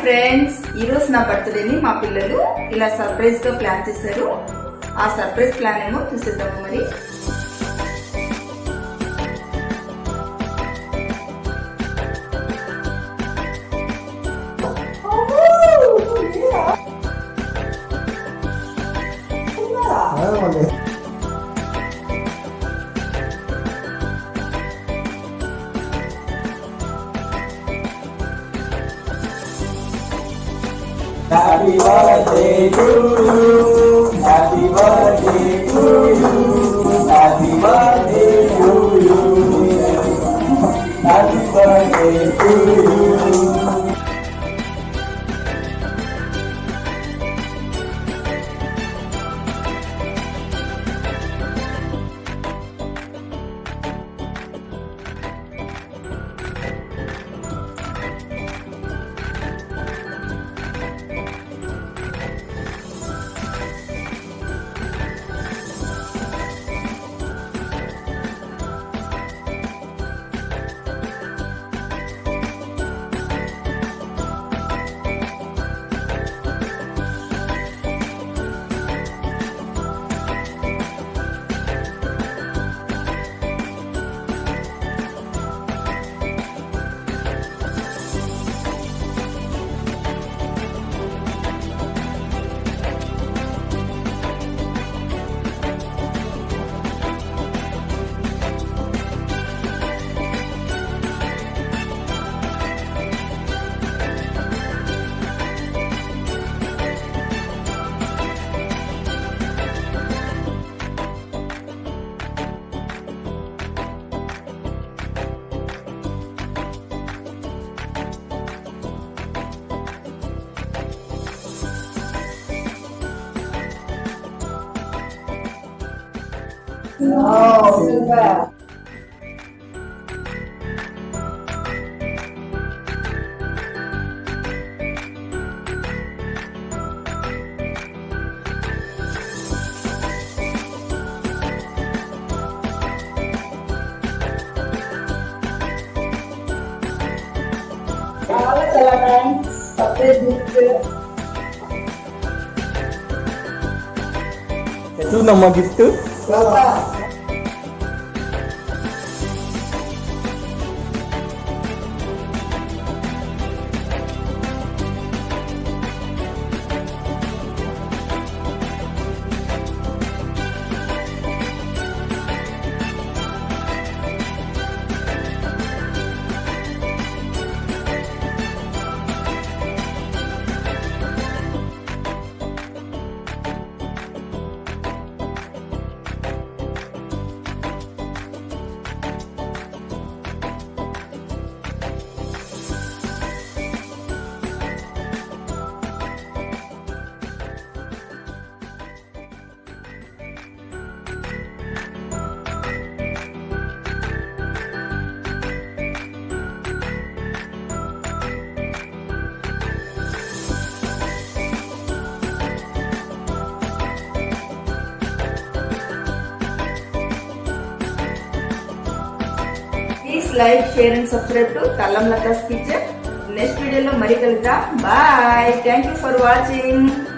Friends, ఈరోజు నా బర్త్డేని మా పిల్లలు ఇలా సర్ప్రైజ్ గా ప్లాన్ చేశారు. ఆ సర్ప్రైజ్ ప్లాన్ ఏమో చూసేద్దాము. మరి Happy birthday to you. Happy birthday to you. Happy birthday to you. Happy birthday to you. Oh, super. Itu nama gitu. Please like, share and subscribe to Kalam Lata's Kitchen. Next video lo mari kaluta. Bye. Thank you for watching.